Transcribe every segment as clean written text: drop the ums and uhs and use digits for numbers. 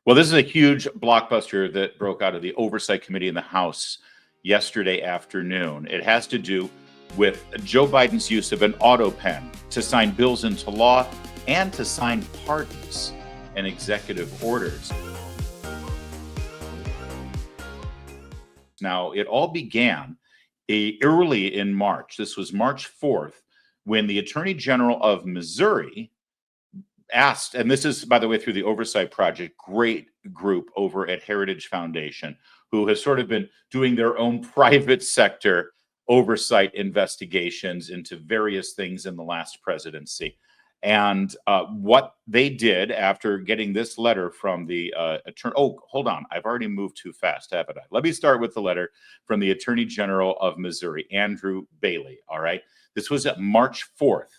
Well, this is a huge blockbuster that broke out of the Oversight Committee in the House yesterday afternoon. It has to do with Joe Biden's use of an autopen to sign bills into law and to sign pardons and executive orders. Now, it all began early in March. This was March 4th, when the Attorney General of Missouri asked, and this is, by the way, through the Oversight Project, great group over at Heritage Foundation, who has sort of been doing their own private sector oversight investigations into various things in the last presidency. And what they did after getting this letter from the attorney, oh, hold on, I've already moved too fast, haven't I? Let me start with the letter from the Attorney General of Missouri, Andrew Bailey, all right? This was at March 4th,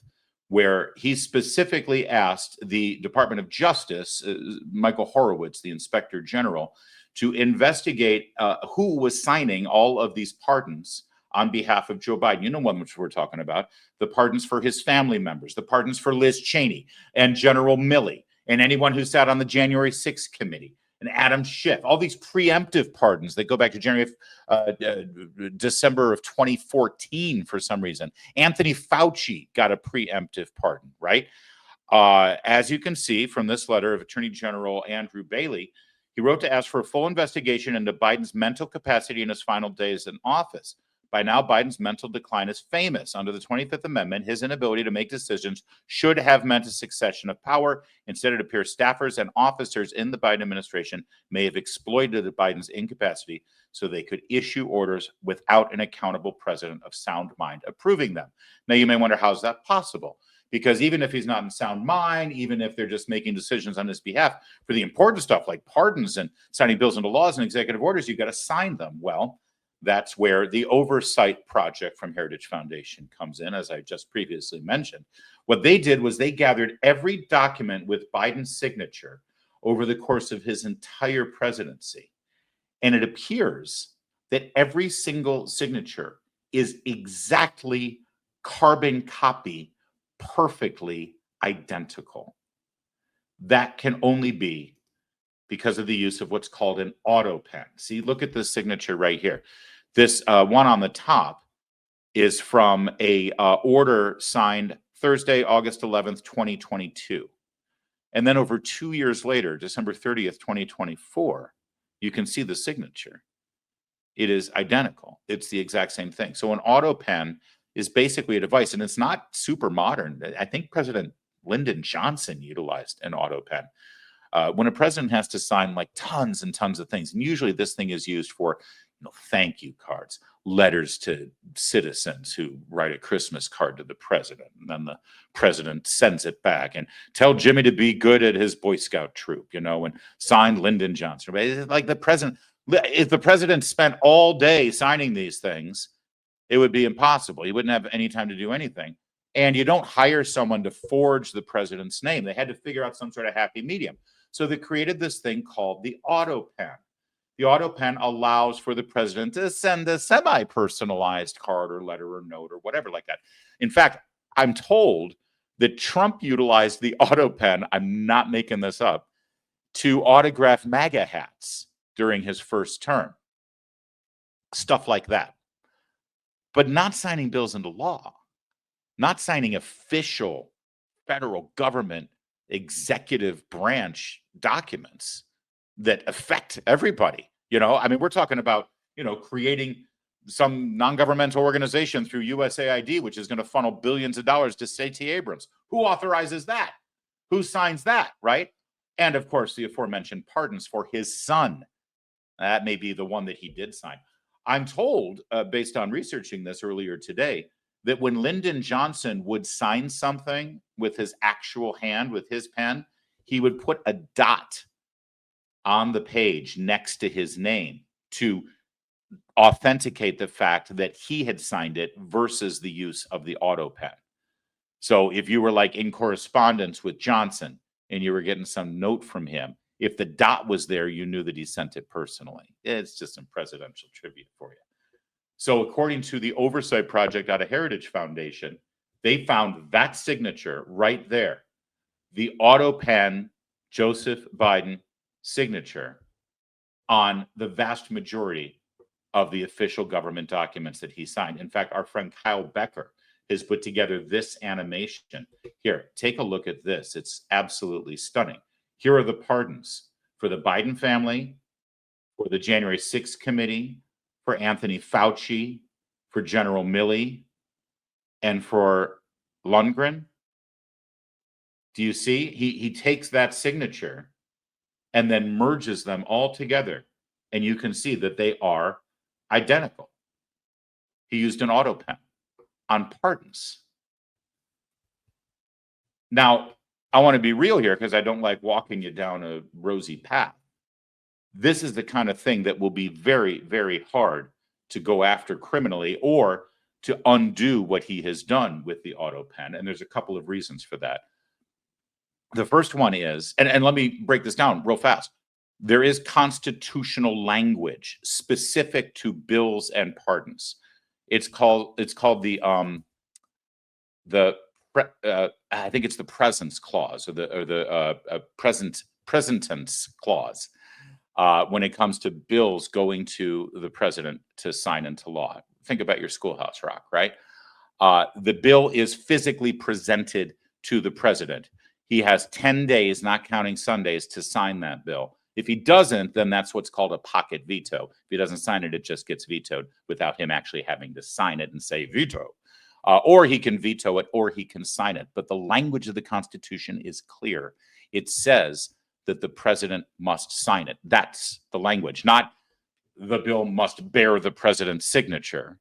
where he specifically asked the Department of Justice, Michael Horowitz, the Inspector General, to investigate who was signing all of these pardons on behalf of Joe Biden. You know one which we're talking about, the pardons for his family members, the pardons for Liz Cheney and General Milley, and anyone who sat on the January 6th committee, and Adam Schiff, all these preemptive pardons that go back to December of 2014 for some reason. Anthony Fauci got a preemptive pardon, right? As you can see from this letter of Attorney General Andrew Bailey, he wrote to ask for a full investigation into Biden's mental capacity in his final days in office. By now, Biden's mental decline is famous. Under the 25th Amendment, his inability to make decisions should have meant a succession of power. Instead, it appears staffers and officers in the Biden administration may have exploited Biden's incapacity so they could issue orders without an accountable president of sound mind approving them. Now, you may wonder, how is that possible? Because even if he's not in sound mind, even if they're just making decisions on his behalf, for the important stuff like pardons and signing bills into laws and executive orders, you've got to sign them. Well, that's where the Oversight Project from Heritage Foundation comes in, as I just previously mentioned. What they did was they gathered every document with Biden's signature over the course of his entire presidency. And it appears that every single signature is exactly carbon copy, perfectly identical. That can only be because of the use of what's called an autopen. See, look at this signature right here. This one on the top is from a order signed Thursday, August 11th, 2022. And then over 2 years later, December 30th, 2024, you can see the signature. It is identical. It's the exact same thing. So an autopen is basically a device, and it's not super modern. I think President Lyndon Johnson utilized an autopen. When a president has to sign like tons and tons of things, and usually this thing is used for, thank you cards, letters to citizens who write a Christmas card to the president, and then the president sends it back, and tell Jimmy to be good at his Boy Scout troop, and signed Lyndon Johnson. Like the president, if the president spent all day signing these things, it would be impossible. He wouldn't have any time to do anything. And you don't hire someone to forge the president's name. They had to figure out some sort of happy medium. So they created this thing called the autopen. The autopen allows for the president to send a semi-personalized card or letter or note or whatever like that. In fact, I'm told that Trump utilized the autopen, I'm not making this up, to autograph MAGA hats during his first term. Stuff like that. But not signing bills into law. Not signing official federal government executive branch documents that affect everybody. We're talking about, creating some non-governmental organization through USAID, which is going to funnel billions of dollars to Stacey Abrams. Who authorizes that? Who signs that, right? And of course, the aforementioned pardons for his son. That may be the one that he did sign. I'm told, based on researching this earlier today, that when Lyndon Johnson would sign something with his actual hand, with his pen, he would put a dot on the page next to his name to authenticate the fact that he had signed it versus the use of the autopen. So if you were like in correspondence with Johnson and you were getting some note from him, if the dot was there, you knew that he sent it personally. It's just some presidential trivia for you. So according to the Oversight Project out of Heritage Foundation, they found that signature right there. The autopen, Joseph Biden, signature on the vast majority of the official government documents that he signed. In fact, our friend Kyle Becker has put together this animation. Here, take a look at this. It's absolutely stunning. Here are the pardons for the Biden family, for the January 6th committee, for Anthony Fauci, for General Milley, and for Lundgren. Do you see? He takes that signature and then merges them all together, and you can see that they are identical. He used an autopen on pardons. Now, I want to be real here because I don't like walking you down a rosy path. This is the kind of thing that will be very, very hard to go after criminally or to undo what he has done with the autopen. And there's a couple of reasons for that. The first one is, and let me break this down real fast. There is constitutional language specific to bills and pardons. It's called the I think it's the presence clause or the presentence clause when it comes to bills going to the president to sign into law. Think about your Schoolhouse Rock, right? The bill is physically presented to the president. He has 10 days, not counting Sundays, to sign that bill. If he doesn't, then that's what's called a pocket veto. If he doesn't sign it, it just gets vetoed without him actually having to sign it and say veto. Or he can veto it, or he can sign it. But the language of the Constitution is clear. It says that the president must sign it. That's the language, not the bill must bear the president's signature,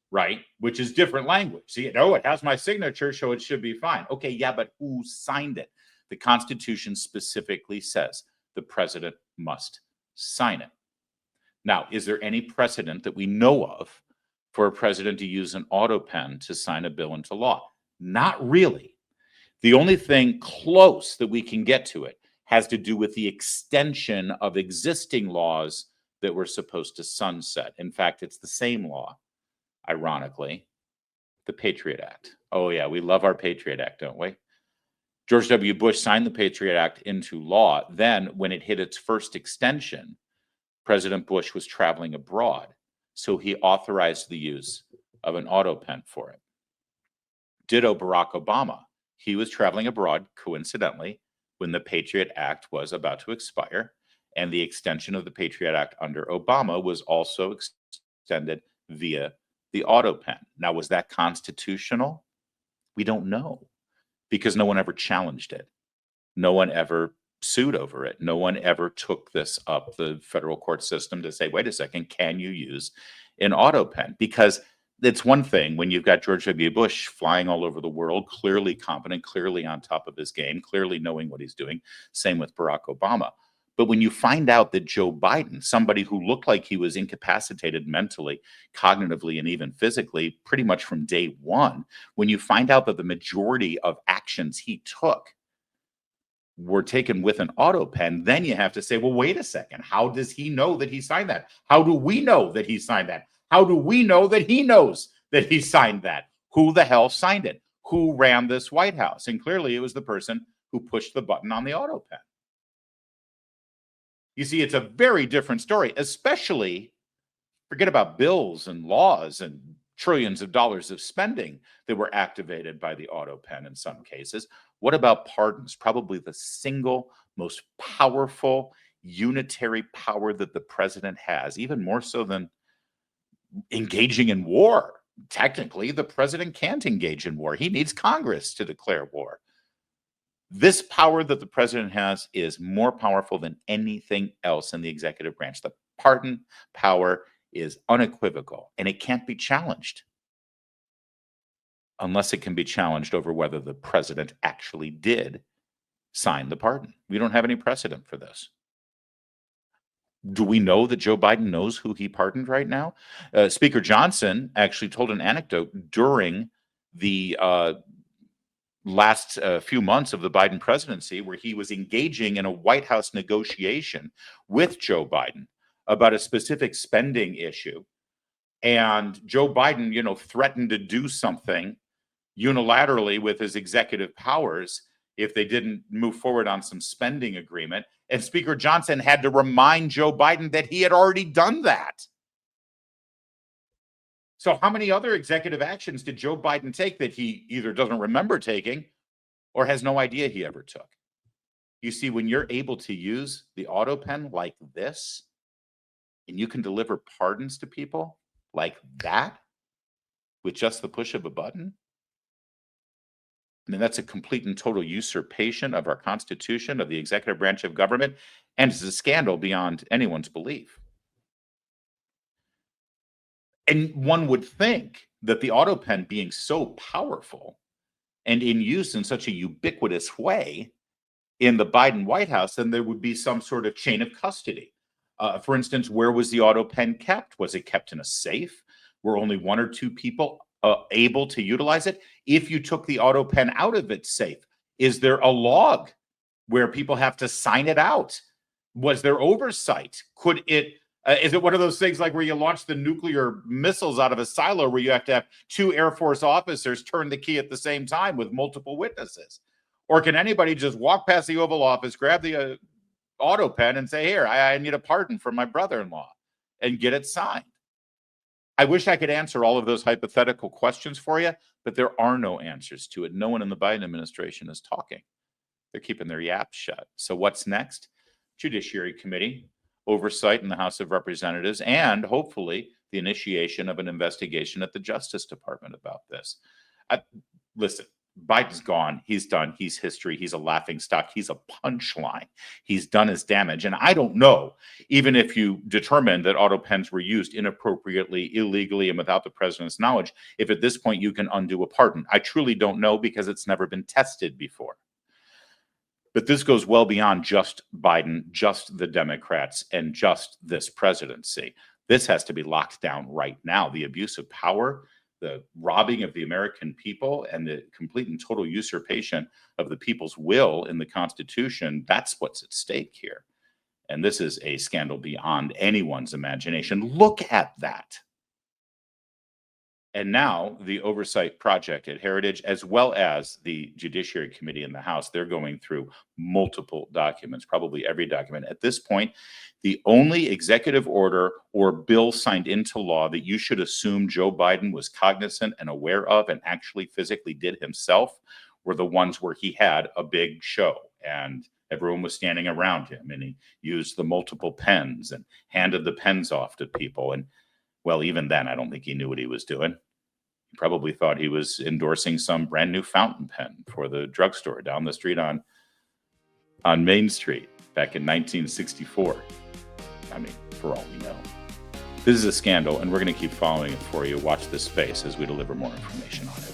right? Which is different language. See, it has my signature, so it should be fine. Okay, yeah, but who signed it? The Constitution specifically says the president must sign it. Now, is there any precedent that we know of for a president to use an autopen to sign a bill into law? Not really. The only thing close that we can get to it has to do with the extension of existing laws that were supposed to sunset. In fact, it's the same law, ironically, the Patriot Act. Oh, yeah, we love our Patriot Act, don't we? George W. Bush signed the Patriot Act into law. Then, when it hit its first extension, President Bush was traveling abroad, so he authorized the use of an autopen for it. Ditto Barack Obama. He was traveling abroad, coincidentally, when the Patriot Act was about to expire, and the extension of the Patriot Act under Obama was also extended via the autopen. Now, was that constitutional? We don't know, because no one ever challenged it. No one ever sued over it. No one ever took this up the federal court system to say, wait a second, can you use an autopen? Because it's one thing when you've got George W. Bush flying all over the world, clearly competent, clearly on top of his game, clearly knowing what he's doing. Same with Barack Obama. But when you find out that Joe Biden, somebody who looked like he was incapacitated mentally, cognitively, and even physically, pretty much from day one, when you find out that the majority of actions he took were taken with an autopen, then you have to say, well, wait a second. How does he know that he signed that? How do we know that he signed that? How do we know that he knows that he signed that? Who the hell signed it? Who ran this White House? And clearly it was the person who pushed the button on the autopen. You see, it's a very different story, especially forget about bills and laws and trillions of dollars of spending that were activated by the autopen in some cases. What about pardons? Probably the single most powerful unitary power that the president has, even more so than engaging in war. Technically, the president can't engage in war. He needs Congress to declare war. This power that the president has is more powerful than anything else in the executive branch. The pardon power is unequivocal, and it can't be challenged unless it can be challenged over whether the president actually did sign the pardon. We don't have any precedent for this. Do we know that Joe Biden knows who he pardoned right now? Speaker Johnson actually told an anecdote during the last few months of the Biden presidency where he was engaging in a White House negotiation with Joe Biden about a specific spending issue. And Joe Biden, threatened to do something unilaterally with his executive powers. if they didn't move forward on some spending agreement. And Speaker Johnson had to remind Joe Biden that he had already done that. So how many other executive actions did Joe Biden take that he either doesn't remember taking or has no idea he ever took? You see, when you're able to use the autopen like this, and you can deliver pardons to people like that with just the push of a button, I mean, that's a complete and total usurpation of our Constitution, of the executive branch of government, and it's a scandal beyond anyone's belief. And one would think that the autopen being so powerful and in use in such a ubiquitous way in the Biden White House, then there would be some sort of chain of custody. For instance, where was the autopen kept? Was it kept in a safe? Were only one or two people able to utilize it? If you took the autopen out of its safe, is there a log where people have to sign it out? Was there oversight? Could it, is it one of those things like where you launch the nuclear missiles out of a silo where you have to have two Air Force officers turn the key at the same time with multiple witnesses? Or can anybody just walk past the Oval Office, grab the autopen and say, here, I need a pardon from my brother-in-law, and get it signed? I wish I could answer all of those hypothetical questions for you, but there are no answers to it. No one in the Biden administration is talking. They're keeping their yaps shut. So what's next? Judiciary Committee, oversight in the House of Representatives, and hopefully the initiation of an investigation at the Justice Department about this. Listen, Biden's gone. He's done. He's history. He's a laughingstock. He's a punchline. He's done his damage. And I don't know, even if you determine that autopens were used inappropriately, illegally, and without the president's knowledge, if at this point you can undo a pardon. I truly don't know because it's never been tested before. But this goes well beyond just Biden, just the Democrats, and just this presidency. This has to be locked down right now. The abuse of power, the robbing of the American people, and the complete and total usurpation of the people's will in the Constitution, that's what's at stake here. And this is a scandal beyond anyone's imagination. Look at that. And now the Oversight Project at Heritage, as well as the Judiciary Committee in the House, they're going through multiple documents, probably every document. At this point, the only executive order or bill signed into law that you should assume Joe Biden was cognizant and aware of and actually physically did himself were the ones where he had a big show and everyone was standing around him, and he used the multiple pens and handed the pens off to people. And well, even then, I don't think he knew what he was doing. He probably thought he was endorsing some brand new fountain pen for the drugstore down the street on Main Street back in 1964. I mean, for all we know. This is a scandal, and we're going to keep following it for you. Watch this space as we deliver more information on it.